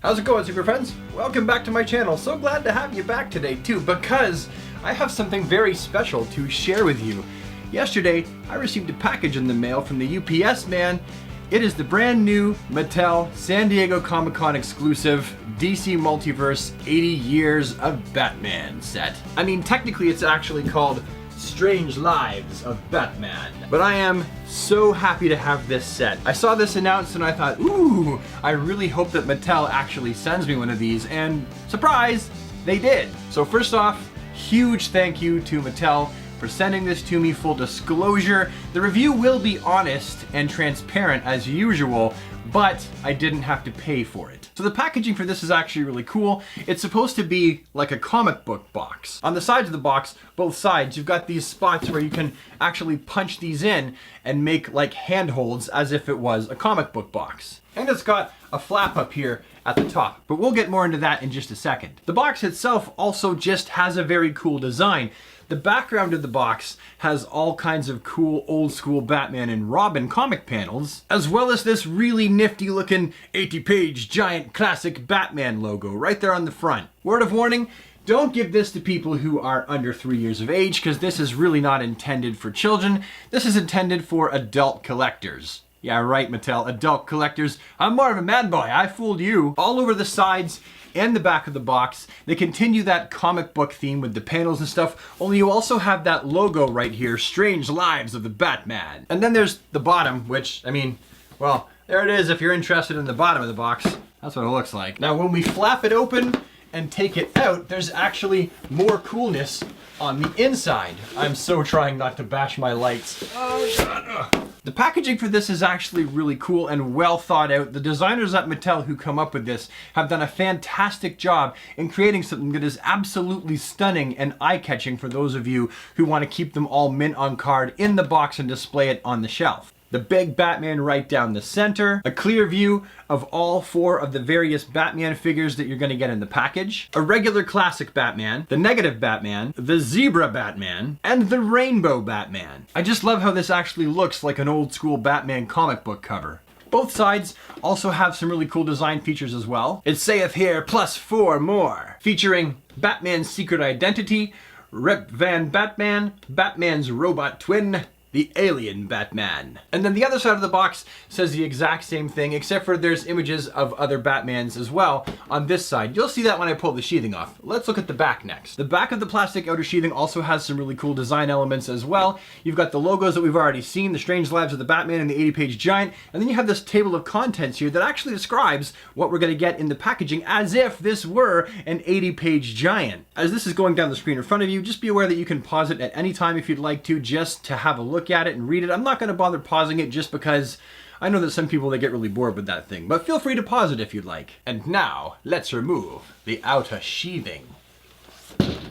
How's it going, super friends? Welcome back to my channel. So glad to have you back today too, because I have something very special to share with you. Yesterday, I received a package in the mail from the UPS man. It is the brand new Mattel San Diego Comic-Con exclusive DC Multiverse 80 Years of Batman set. I mean, technically it's actually called Strange Lives of Batman. But I am so happy to have this set. I saw this announced and I thought, ooh, I really hope that Mattel actually sends me one of these, and surprise, they did. So first off, huge thank you to Mattel for sending this to me. Full disclosure, the review will be honest and transparent as usual, but I didn't have to pay for it. So the packaging for this is actually really cool. It's supposed to be like a comic book box. On the sides of the box, both sides, you've got these spots where you can actually punch these in and make like handholds as if it was a comic book box. And it's got a flap up here at the top, but we'll get more into that in just a second. The box itself also just has a very cool design. The background of the box has all kinds of cool old school Batman and Robin comic panels, as well as this really nifty looking 80-page giant classic Batman logo right there on the front. Word of warning, don't give this to people who are under 3 years of age, because this is really not intended for children. This is intended for adult collectors. Yeah, right, Mattel, adult collectors. I'm more of a man boy, I fooled you. All over the sides and the back of the box, they continue that comic book theme with the panels and stuff, only you also have that logo right here, Strange Lives of the Batman. And then there's the bottom, which, I mean, well, there it is if you're interested in the bottom of the box. That's what it looks like. Now, when we flap it open and take it out, there's actually more coolness on the inside. I'm so trying not to bash my lights. Oh, God. The packaging for this is actually really cool and well thought out. The designers at Mattel who come up with this have done a fantastic job in creating something that is absolutely stunning and eye-catching for those of you who want to keep them all mint on card in the box and display it on the shelf. The big Batman right down the center, a clear view of all 4 of the various Batman figures that you're going to get in the package, a regular classic Batman, the negative Batman, the zebra Batman, and the rainbow Batman. I just love how this actually looks like an old school Batman comic book cover. Both sides also have some really cool design features as well. It saith here, plus 4 more, featuring Batman's secret identity, Rip Van Batman, Batman's robot twin, the alien Batman. And then the other side of the box says the exact same thing, except for there's images of other Batmans as well on this side. You'll see that when I pull the sheathing off. Let's look at the back next. The back of the plastic outer sheathing also has some really cool design elements as well. You've got the logos that we've already seen, the Strange Lives of the Batman and the 80-page giant, and then you have this table of contents here that actually describes what we're gonna get in the packaging as if this were an 80-page giant. As this is going down the screen in front of you, just be aware that you can pause it at any time if you'd like to, just to have a look at it and read it. I'm not going to bother pausing it just because I know that some people, they get really bored with that thing, but feel free to pause it if you'd like. And now let's remove the outer sheathing.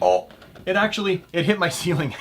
Oh, it hit my ceiling.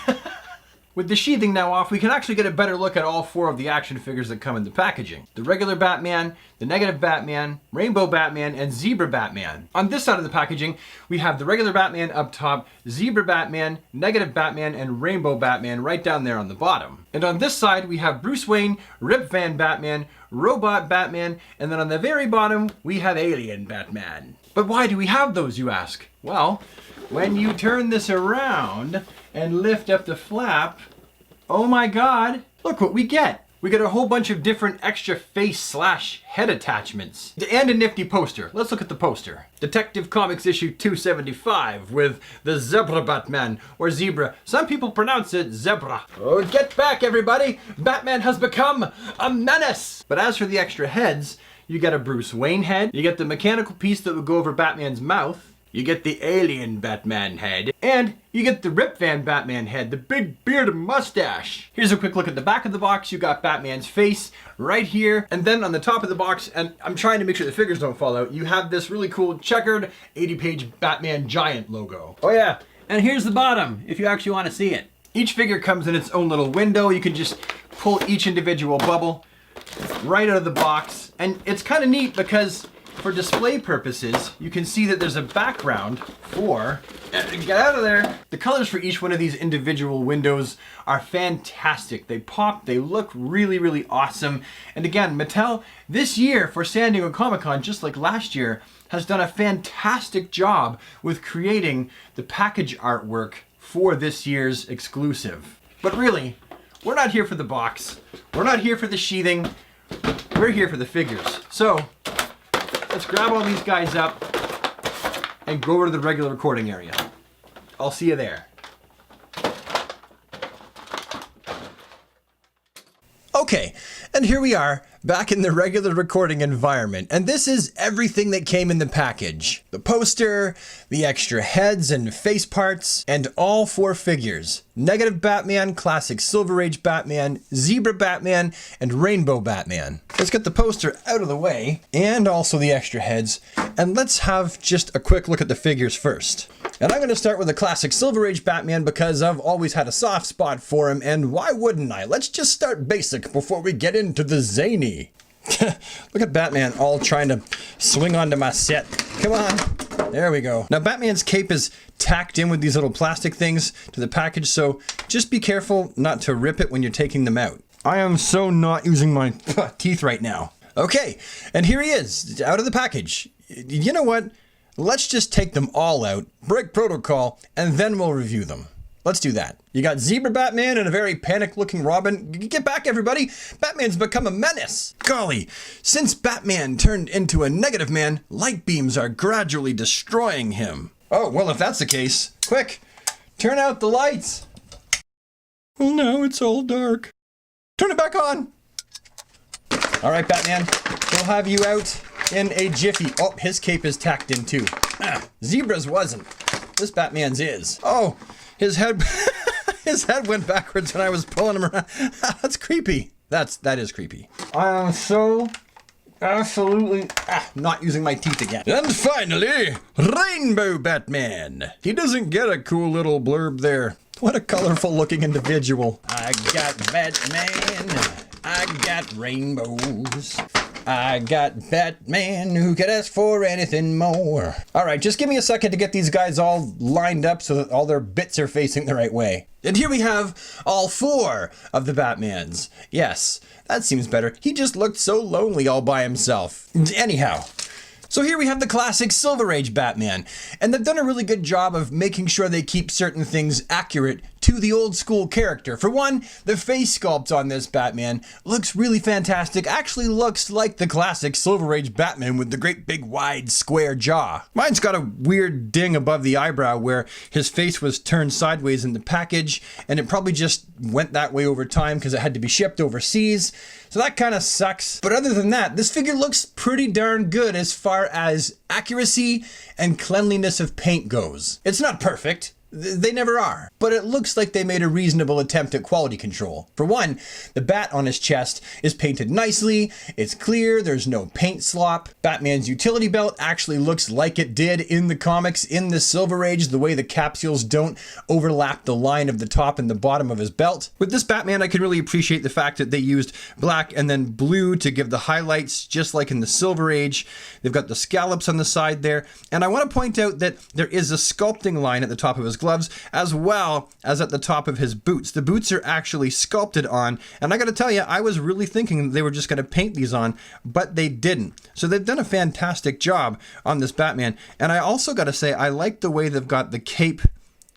With the sheathing now off, we can actually get a better look at all 4 of the action figures that come in the packaging. The regular Batman, the negative Batman, Rainbow Batman, and Zebra Batman. On this side of the packaging, we have the regular Batman up top, Zebra Batman, negative Batman, and Rainbow Batman right down there on the bottom. And on this side, we have Bruce Wayne, Rip Van Batman, Robot Batman, and then on the very bottom, we have Alien Batman. But why do we have those, you ask? Well, when you turn this around and lift up the flap, oh my God, look what we get. We get a whole bunch of different extra face/head attachments. And a nifty poster. Let's look at the poster. Detective Comics issue 275 with the Zebra Batman, or Zebra. Some people pronounce it Zebra. Oh, get back everybody! Batman has become a menace! But as for the extra heads, you get a Bruce Wayne head, you get the mechanical piece that would go over Batman's mouth, you get the alien Batman head, and you get the Rip Van Batman head, the big beard and mustache. Here's a quick look at the back of the box. You got Batman's face right here, and then on the top of the box, and I'm trying to make sure the figures don't fall out, you have this really cool checkered 80-page Batman giant logo. Oh yeah, and here's the bottom, if you actually want to see it. Each figure comes in its own little window. You can just pull each individual bubble right out of the box, and it's kind of neat because for display purposes, you can see that there's a background for, get out of there. The colors for each one of these individual windows are fantastic. They pop, they look really, really awesome. And again, Mattel this year for San Diego Comic-Con, just like last year, has done a fantastic job with creating the package artwork for this year's exclusive. But really, we're not here for the box. We're not here for the sheathing. We're here for the figures. So let's grab all these guys up and go over to the regular recording area. I'll see you there. Okay, and here we are, back in the regular recording environment, and this is everything that came in the package. The poster, the extra heads and face parts, and all 4 figures. Negative Batman, Classic Silver Age Batman, Zebra Batman, and Rainbow Batman. Let's get the poster out of the way, and also the extra heads, and let's have just a quick look at the figures first. And I'm going to start with the Classic Silver Age Batman because I've always had a soft spot for him, and why wouldn't I? Let's just start basic before we get into the zany. Look at Batman all trying to swing onto my set. Come on. There we go. Now Batman's cape is tacked in with these little plastic things to the package, so just be careful not to rip it when you're taking them out. I am so not using my teeth right now. Okay, and here he is, out of the package. You know what? Let's just take them all out, break protocol, and then we'll review them. Let's do that. You got Zebra Batman and a very panicked-looking Robin. Get back, everybody! Batman's become a menace! Golly, since Batman turned into a negative man, light beams are gradually destroying him. Oh, well, if that's the case, quick, turn out the lights! Well, now it's all dark. Turn it back on! All right, Batman, we'll have you out in a jiffy. Oh, his cape is tacked in too. Zebra's wasn't. This Batman's is. Oh, his head his head went backwards when I was pulling him around. That's creepy. That is creepy. I am so absolutely not using my teeth again. And finally, Rainbow Batman. He doesn't get a cool little blurb there. What a colorful looking individual. I got Batman. I got rainbows. I got Batman who could ask for anything more. All right, just give me a second to get these guys all lined up so that all their bits are facing the right way. And here we have all 4 of the Batmans. Yes, that seems better. He just looked so lonely all by himself. Anyhow. So here we have the Classic Silver Age Batman, and they've done a really good job of making sure they keep certain things accurate to the old school character. For one, the face sculpt on this Batman looks really fantastic, actually looks like the classic Silver Age Batman with the great big wide square jaw. Mine's got a weird ding above the eyebrow where his face was turned sideways in the package, and it probably just went that way over time because it had to be shipped overseas. So that kind of sucks. But other than that, this figure looks pretty darn good as far as accuracy and cleanliness of paint goes. It's not perfect. They never are. But it looks like they made a reasonable attempt at quality control. For one, the bat on his chest is painted nicely, it's clear, there's no paint slop. Batman's utility belt actually looks like it did in the comics in the Silver Age, the way the capsules don't overlap the line of the top and the bottom of his belt. With this Batman, I can really appreciate the fact that they used black and then blue to give the highlights, just like in the Silver Age. They've got the scallops on the side there. And I want to point out that there is a sculpting line at the top of his gloves as well as at the top of his boots. The boots are actually sculpted on, and I gotta tell you, I was really thinking they were just gonna paint these on, but they didn't. So they've done a fantastic job on this Batman. And I also gotta say, I like the way they've got the cape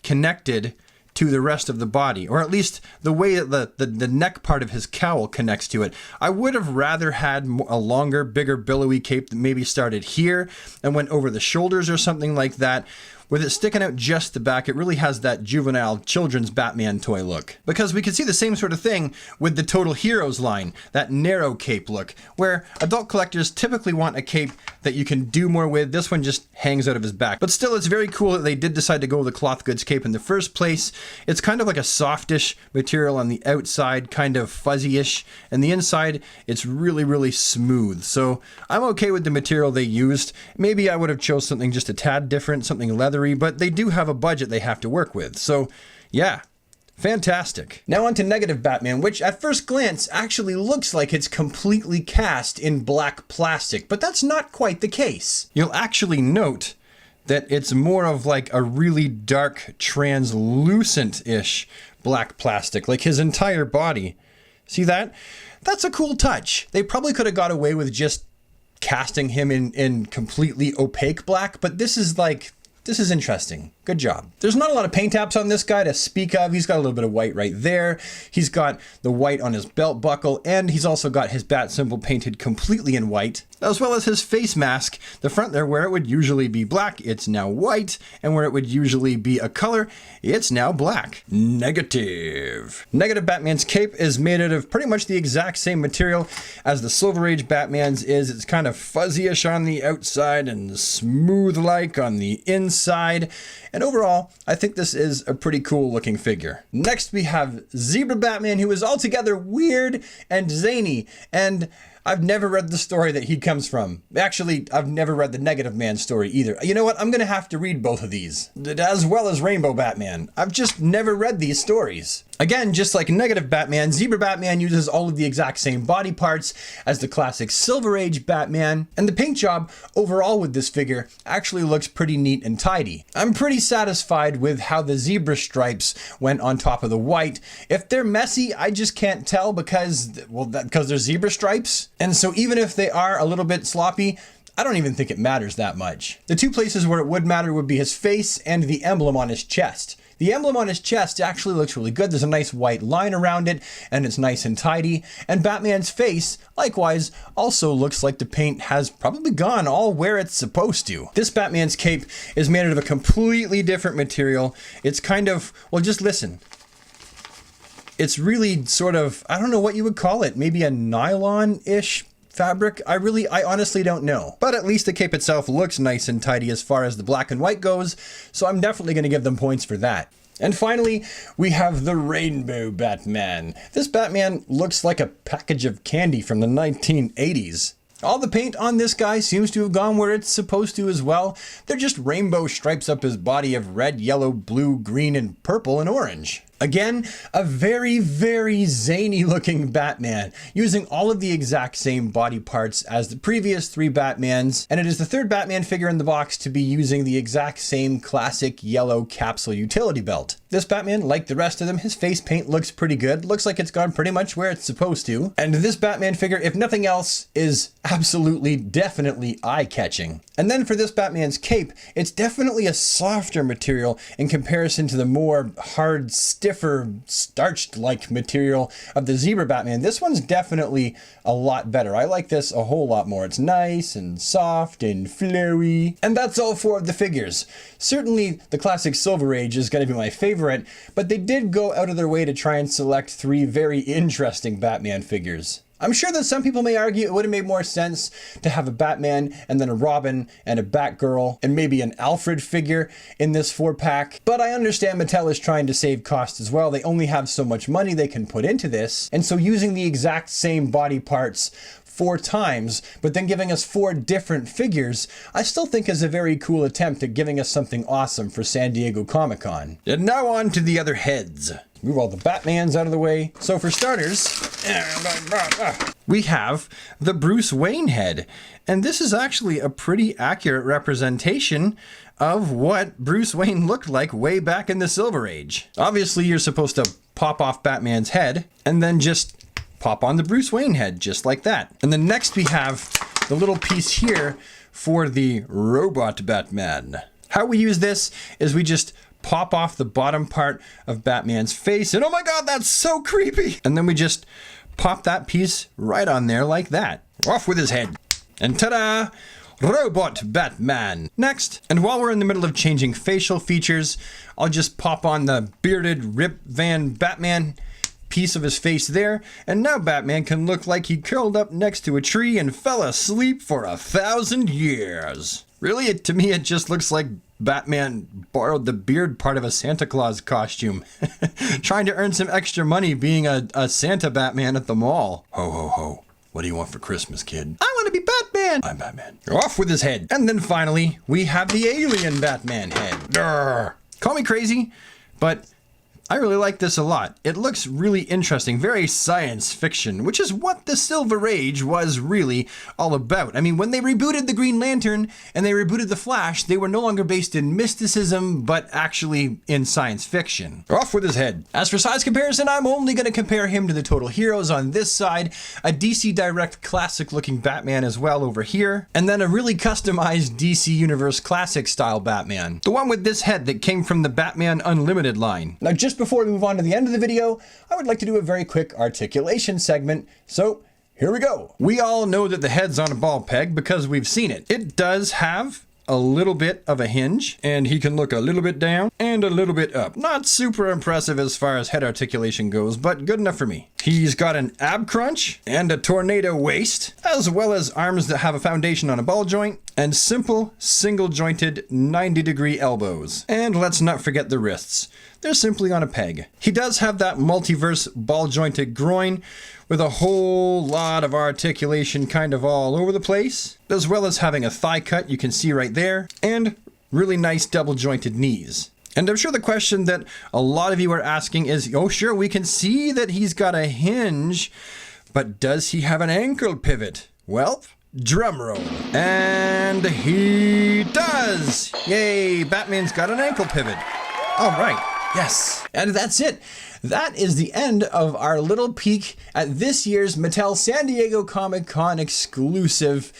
connected to the rest of the body, or at least the way that the neck part of his cowl connects to it. I would have rather had a longer, bigger, billowy cape that maybe started here and went over the shoulders or something like that. With it sticking out just the back, it really has that juvenile children's Batman toy look. Because we can see the same sort of thing with the Total Heroes line, that narrow cape look, where adult collectors typically want a cape that you can do more with. This one just hangs out of his back. But still, it's very cool that they did decide to go with the cloth goods cape in the first place. It's kind of like a softish material on the outside, kind of fuzzy-ish, and the inside, it's really, really smooth. So I'm okay with the material they used. Maybe I would have chose something just a tad different, something leathery, but they do have a budget they have to work with. So yeah, Fantastic. Now on to negative Batman, which at first glance actually looks like it's completely cast in black plastic, but that's not quite the case. You'll actually note that it's more of like a really dark, translucent-ish black plastic, like his entire body. See that? That's a cool touch. They probably could have got away with just casting him in completely opaque black, but this is interesting. Good job. There's not a lot of paint apps on this guy to speak of. He's got a little bit of white right there. He's got the white on his belt buckle, and he's also got his bat symbol painted completely in white, as well as his face mask. The front there, where it would usually be black, it's now white, and where it would usually be a color, it's now black. Negative. Negative Batman's cape is made out of pretty much the exact same material as the Silver Age Batman's is. It's kind of fuzzy-ish on the outside and smooth-like on the inside. And overall, I think this is a pretty cool looking figure. Next we have Zebra Batman, who is altogether weird and zany, and I've never read the story that he comes from. Actually, I've never read the Negative Man story either. You know what? I'm gonna have to read both of these, as well as Rainbow Batman. I've just never read these stories. Again, just like Negative Batman, Zebra Batman uses all of the exact same body parts as the classic Silver Age Batman, and the paint job overall with this figure actually looks pretty neat and tidy. I'm pretty satisfied with how the zebra stripes went on top of the white. If they're messy, I just can't tell because they're zebra stripes. And so even if they are a little bit sloppy, I don't even think it matters that much. The two places where it would matter would be his face and the emblem on his chest. The emblem on his chest actually looks really good. There's a nice white line around it, and it's nice and tidy. And Batman's face, likewise, also looks like the paint has probably gone all where it's supposed to. This Batman's cape is made out of a completely different material. It's kind of, well, just listen. It's really sort of, I don't know what you would call it, maybe a nylon-ish fabric. I honestly don't know. But at least the cape itself looks nice and tidy as far as the black and white goes, so I'm definitely going to give them points for that. And finally, we have the Rainbow Batman. This Batman looks like a package of candy from the 1980s. All the paint on this guy seems to have gone where it's supposed to as well. They're just rainbow stripes up his body of red, yellow, blue, green, and purple and orange. Again, a very, very zany looking Batman, using all of the exact same body parts as the previous three Batmans, and it is the third Batman figure in the box to be using the exact same classic yellow capsule utility belt. This Batman, like the rest of them, his face paint looks pretty good, looks like it's gone pretty much where it's supposed to, and this Batman figure, if nothing else, is absolutely, definitely eye-catching. And then for this Batman's cape, it's definitely a softer material in comparison to the more hard, stiffer, starched-like material of the Zebra Batman. This one's definitely a lot better. I like this a whole lot more. It's nice and soft and flowy. And that's all four of the figures. Certainly the classic Silver Age is going to be my favorite, but they did go out of their way to try and select three very interesting Batman figures. I'm sure that some people may argue it would have made more sense to have a Batman and then a Robin and a Batgirl and maybe an Alfred figure in this 4-pack, but I understand Mattel is trying to save costs as well. They only have so much money they can put into this, and so using the exact same body parts 4 times, but then giving us 4 different figures, I still think is a very cool attempt at giving us something awesome for San Diego Comic-Con. And now on to the other heads. Move all the Batmans out of the way. So for starters, we have the Bruce Wayne head. And this is actually a pretty accurate representation of what Bruce Wayne looked like way back in the Silver Age. Obviously, you're supposed to pop off Batman's head and then just pop on the Bruce Wayne head, just like that. And then next we have the little piece here for the Robot Batman. How we use this is we just pop off the bottom part of Batman's face, and oh my god, that's so creepy! And then we just pop that piece right on there like that. Off with his head. And ta-da! Robot Batman. Next, and while we're in the middle of changing facial features, I'll just pop on the bearded Rip Van Batman piece of his face there, and now Batman can look like he curled up next to a tree and fell asleep for 1,000 years. Really, to me, it just looks like Batman borrowed the beard part of a Santa Claus costume, trying to earn some extra money being a Santa Batman at the mall. Ho, ho, ho. What do you want for Christmas, kid? I want to be Batman! I'm Batman. Off with his head. And then finally, we have the alien Batman head. Grr. Call me crazy, but I really like this a lot. It looks really interesting, very science fiction, which is what the Silver Age was really all about. I mean, when they rebooted the Green Lantern and they rebooted the Flash, they were no longer based in mysticism, but actually in science fiction. Off with his head. As for size comparison, I'm only going to compare him to the Total Heroes on this side, a DC Direct classic looking Batman as well over here, and then a really customized DC Universe classic style Batman. The one with this head that came from the Batman Unlimited line. Now, just before we move on to the end of the video, I would like to do a very quick articulation segment, so here we go. We all know that the head's on a ball peg because we've seen it. It does have a little bit of a hinge, and he can look a little bit down and a little bit up. Not super impressive as far as head articulation goes, but good enough for me. He's got an ab crunch and a tornado waist, as well as arms that have a foundation on a ball joint, and simple single jointed 90-degree elbows. And let's not forget the wrists. They're simply on a peg. He does have that multiverse ball jointed groin with a whole lot of articulation kind of all over the place, as well as having a thigh cut you can see right there, and really nice double jointed knees. And I'm sure the question that a lot of you are asking is, oh sure, we can see that he's got a hinge, but does he have an ankle pivot? Well, drum roll. And he does! Yay, Batman's got an ankle pivot. All right, yes. And that's it. That is the end of our little peek at this year's Mattel San Diego Comic-Con exclusive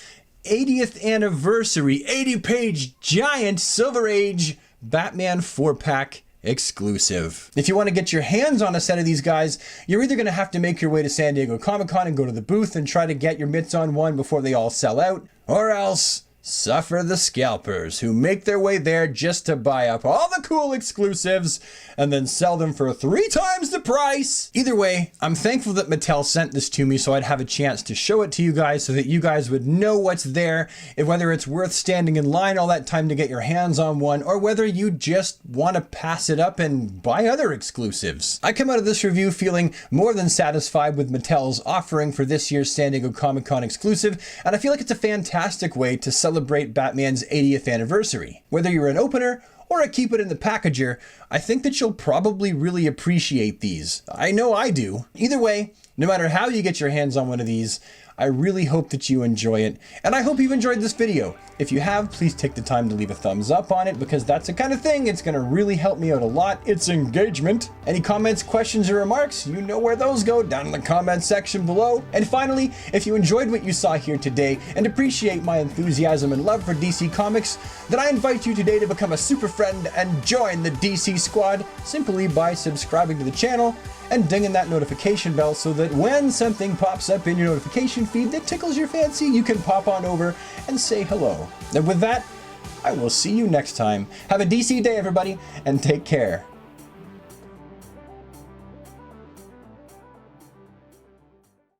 80th anniversary 80-page giant Silver Age Batman 4-pack exclusive. If you want to get your hands on a set of these guys, you're either going to have to make your way to San Diego Comic-Con and go to the booth and try to get your mitts on one before they all sell out, or else suffer the scalpers who make their way there just to buy up all the cool exclusives and then sell them for 3 times the price. Either way, I'm thankful that Mattel sent this to me so I'd have a chance to show it to you guys so that you guys would know what's there, and whether it's worth standing in line all that time to get your hands on one, or whether you just want to pass it up and buy other exclusives. I come out of this review feeling more than satisfied with Mattel's offering for this year's San Diego Comic-Con exclusive, and I feel like it's a fantastic way to celebrate Batman's 80th anniversary. Whether you're an opener or a keep it in the packager, I think that you'll probably really appreciate these. I know I do. Either way, no matter how you get your hands on one of these, I really hope that you enjoy it, and I hope you've enjoyed this video. If you have, please take the time to leave a thumbs up on it, because that's the kind of thing it's going to really help me out a lot. It's engagement. Any comments, questions, or remarks, you know where those go, down in the comment section below. And finally, if you enjoyed what you saw here today and appreciate my enthusiasm and love for DC Comics, then I invite you today to become a super friend and join the DC squad simply by subscribing to the channel and dinging that notification bell so that when something pops up in your notification feed that tickles your fancy, you can pop on over and say hello. And with that, I will see you next time. Have a DC day, everybody, and take care.